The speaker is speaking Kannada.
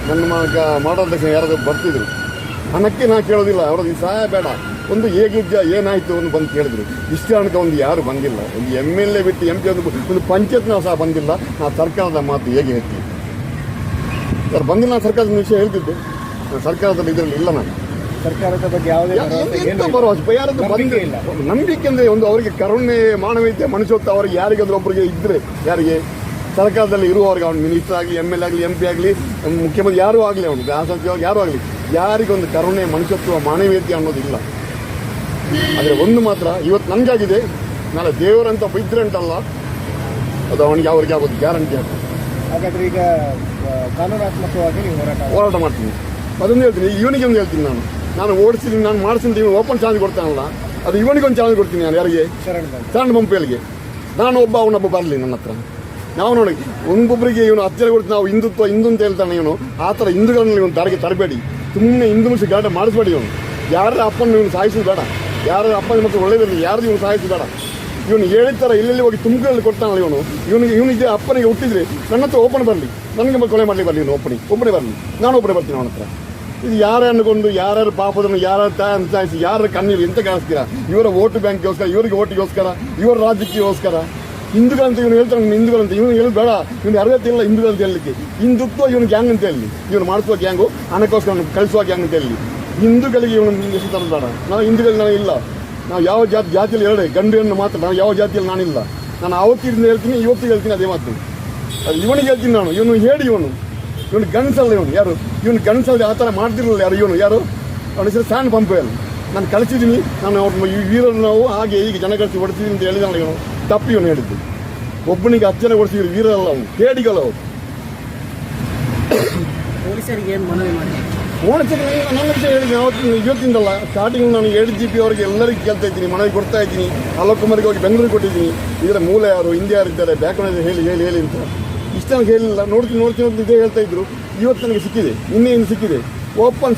ನನ್ನ ಮಾಡೋದಕ್ಕೆ ಯಾರಾದರೂ ಬರ್ತಿದ್ರು. ಹಣಕ್ಕೆ ನಾ ಕೇಳೋದಿಲ್ಲ, ಅವ್ರದ್ದು ಸಹಾಯ ಬೇಡ, ಒಂದು ಹೇಗಿದ್ದ ಏನಾಯಿತು ಒಂದು ಬಂದು ಕೇಳಿದ್ರು. ಇಷ್ಟು ಹಣಕ್ಕೆ ಒಂದು ಯಾರು ಬಂದಿಲ್ಲ. ಒಂದು MLA ಬಿಟ್ಟು MP ಒಂದು ಪಂಚಾಯತ್ನ ಸಹ ಬಂದಿಲ್ಲ. ನಾ ಸರ್ಕಾರದ ಮಾತು ಹೇಗೆ ಹೇಳ್ತೀನಿ ಸರ್? ಬಂದಿಲ್ಲ. ನಾನು ಸರ್ಕಾರದ ವಿಷಯ ಹೇಳ್ತಿದ್ದೆ. ನಾನು ಸರ್ಕಾರದ ಇದರಲ್ಲಿ ಇಲ್ಲ. ನಾನು ಸರ್ಕಾರದ ಬಗ್ಗೆ ಯಾವುದೇ ಭರವಸೆ ಯಾರದ್ದು ಬಂದೇ ಇಲ್ಲ. ನಂಬಿಕೆ ಅಂದರೆ ಒಂದು ಅವರಿಗೆ ಕರುಣೆ, ಮಾನವೀಯತೆ, ಮನುಷ್ಯತ್ವ ಅವರಿಗೆ ಯಾರಿಗಾದ್ರೂ ಒಬ್ಬರಿಗೆ ಇದ್ದರೆ, ಯಾರಿಗೆ ಸರ್ಕಾರದಲ್ಲಿ ಇರುವವರಿಗೆ, ಅವ್ನು ಮಿನಿಸ್ಟರ್ ಆಗಲಿ, MLA ಆಗಲಿ, MP ಆಗಲಿ, ಮುಖ್ಯಮಂತ್ರಿ ಯಾರೂ ಆಗಲಿ, ಅವನು ಗ್ರಾಮ ಸಚಿವ ಯಾರೂ ಆಗಲಿ, ಯಾರಿಗೊಂದು ಕರುಣೆ, ಮನುಷ್ಯತ್ವ, ಮಾನವೀಯತೆ ಅನ್ನೋದಿಲ್ಲ. ಆದರೆ ಒಂದು ಮಾತ್ರ ಇವತ್ತು ನನಗಾಗಿದೆ, ನಾಳೆ ದೇವರಂತ ಇದ್ರೆ ಅಂತಲ್ಲ, ಅದು ಅವನಿಗೆ ಅವ್ರಿಗೆ ಆಗೋದು ಗ್ಯಾರಂಟಿ ಆಗ್ತದೆ. ಹಾಗಾದ್ರೆ ಈಗ ಕಾನೂನಾತ್ಮಕವಾಗಿ ನೀವು ಹೋರಾಟ ಮಾಡ್ತೀನಿ. ಅದೊಂದು ಹೇಳ್ತೀನಿ, ಇವನಿಗೆ ಒಂದು ಹೇಳ್ತೀನಿ. ನಾನು ಓಡಿಸ್ತೀನಿ, ನಾನು ಮಾಡಿಸ್ತೀನಿ. ಇವನು ಓಪನ್ ಚಾಲೆಂಜ್ ಕೊಡ್ತಾನಲ್ಲ, ಅದು ಇವನಿಗೊಂದು ಚಾಲೆಂಜ್ ಕೊಡ್ತೀನಿ. ನಾನು ಯಾರಿಗೆ? ಶರಣ ಬಂಪೇಳಿಗೆ. ನಾನು ಒಬ್ಬ, ಅವನೊಬ್ಬ ಬರಲಿ ನನ್ನ ಹತ್ರ. ನಾವು ನೋಡಿ ಒಬ್ಬೊಬ್ಬರಿಗೆ ಇವನು ಹತ್ತಿರ ಕೊಡ್ತೀವಿ. ನಾವು ಹಿಂದೂ ಅಂತ ಹೇಳ್ತಾನೆ ಇವನು. ಆ ಥರ ಹಿಂದೂಗಳಲ್ಲಿ ಇವನು ತರಬೇಡಿ. ಸುಮ್ಮನೆ ಹಿಂದೂ ಮುಗಿಸಿ ಗಲಾಟೆ ಮಾಡಿಸ್ಬೇಡಿ. ಇವನು ಯಾರ ಅಪ್ಪನ ಇವನು ಸಾಯಿಸೋದು ಬೇಡ. ಯಾರ ಅಪ್ಪನ ಮಕ್ಕಳು ಒಳ್ಳೇದಿರಲಿ, ಯಾರು ಇವನು ಸಾಯಿಸೋದು ಬೇಡ. ಇವನು ಹೇಳಿದ ಎಲ್ಲೆಲ್ಲಿ ಹೋಗಿ ತುಮಕೂರಲ್ಲಿ ಕೊಡ್ತಾನಲ್ಲ ಇವನಿಗೆ ಅಪ್ಪನಿಗೆ ಹುಟ್ಟಿದ್ರೆ ನನ್ನ ಹತ್ರ ಓಪನ್ ಬರಲಿ, ನನಗೆ ಕೊಲೆ ಮಾಡಲಿ ಬರಲಿ. ಇವನು ಒಬ್ಬನೇ ಬರಲಿ, ನಾನು ಒಬ್ಬನೇ ಬರ್ತೀನಿ ಅವನ ಹತ್ರ. ಇದು ಯಾರೇ ಅನ್ಕೊಂಡು ಯಾರ್ಯಾರು ಪಾಪದನ್ನು ಯಾರು ಸಾಯಿಸಿ ಯಾರ ಕಣ್ಣೀರು ಎಂತ ಕಾಣಿಸ್ತೀರಾ? ಇವರ ಓಟು ಬ್ಯಾಂಕ್ಗೋಸ್ಕರ, ಇವರಿಗೆ ಓಟಿಗೋಸ್ಕರ, ಇವರ ರಾಜಕೀಯಕ್ಕೋಸ್ಕರ. ಹಿಂದೂಗಳಂತ ಇವನು ಹೇಳ್ತಾನೆ, ಹಿಂದೂಗಳಂತ ಇವನು ಹೇಳಿ ಬೇಡ. ಇವನು ಅರ್ಹತೆ ಇಲ್ಲ ಹಿಂದೂಗಳಂತ ಹೇಳಲಿಕ್ಕೆ. ಹಿಂದುತ್ವ ಇವನು ಗ್ಯಾಂಗ್ ಅಂತ ಹೇಳಿ, ಇವನು ಮಾಡಿಸುವ ಗ್ಯಾಂಗು, ಹಣಕ್ಕೋಸ್ಕರ ಕಳಿಸುವ ಗ್ಯಾಂಗ್ ಅಂತ ಹೇಳಿ. ಹಿಂದೂಗಳಿಗೆ ಇವನು ಎಷ್ಟು ತರೋದು ಬೇಡ. ನಾವು ಹಿಂದೂಗಳಲ್ಲಿ ನಾವು ಇಲ್ಲ. ನಾವು ಯಾವ ಜಾತಿಯಲ್ಲಿ ಎರಡೇ ಗಂಡು ಹೆಣ್ಣು ಮಾತ್ರ. ನಾವು ಯಾವ ಜಾತಿಯಲ್ಲಿ ನಾನಿಲ್ಲ. ನಾನು ಆವತ್ತಿಂದ ಹೇಳ್ತೀನಿ, ಇವತ್ತಿಗೆ ಹೇಳ್ತೀನಿ, ಅದೇ ಮಾತು. ಅದು ಇವನಿಗೆ ಹೇಳ್ತೀನಿ ನಾನು. ಇವನು ಹೇಳಿ ಇವನು ಗಂಡಸಲ್ಲ. ಇವನು ಯಾರು? ಇವನು ಗಂಡಸಲ್ಲಿ ಆ ಥರ ಮಾಡ್ತಿರಲಿಲ್ಲ. ಯಾರು ಅವನ ಹೆಸರು ಸ್ಯಾಂಡ್ ಪಂಪೇಲ್. ನಾನು ಕಳಿಸಿದ್ದೀನಿ. ನಾನು ಅವ್ರ ವೀರರು ನಾವು ಹಾಗೆ ಈಗ ಜನ ಕಳಿಸಿ ಹೊಡ್ತಿದ್ದೀನಿ ಅಂತ ಹೇಳಿದಾನೆ ಇವನು. ತಪ್ಪು ಇವನು ಹೇಳಿದ್ದು. ಒಬ್ಬನಿಗೆ 10 ಜನ ಹೊಡ್ಸಿದ್ರು, ವೀರಲ್ಲ ಅವನು, ಹೇಡಿಗಳು ಅವರು. ಪೊಲೀಸರಿಗೆ ಏನು ಮನವಿ ಮಾಡಿ ನನ್ನ ವಿಷಯ ಹೇಳಿದ್ದೀನಿ ಇವತ್ತಿಂದಲ್ಲ. ಸ್ಟಾರ್ಟಿಂಗ್ ನಾನು ADGP ಅವರಿಗೆ ಎಲ್ಲರಿಗೂ ಕೇಳ್ತಾ ಇದ್ದೀನಿ, ಮನವಿ ಕೊಡ್ತಾ ಇದ್ದೀನಿ. ಅಲೋಕ್ ಕುಮಾರ್ಗೆ ಹೋಗಿ ಬೆಂಗಳೂರಿಗೆ ಕೊಟ್ಟಿದ್ದೀನಿ. ಇದರ ಮೂಲ ಯಾರು, ಹಿಂದೆ ಯಾರಿದ್ದಾರೆ, ಬ್ಯಾಕ್ಗ್ರೌಂಡ್ ಹೇಳಿ ಅಂತ ಇಷ್ಟು ನನಗೆ ಹೇಳಿಲ್ಲ. ನೋಡ್ತೀನಿ ಇದೇ ಹೇಳ್ತಾ ಇದ್ರು. ಇವತ್ತು ನನಗೆ ಸಿಕ್ಕಿದೆ, ನಿನ್ನೆ ಸಿಕ್ಕಿದೆ. ಓಪನ್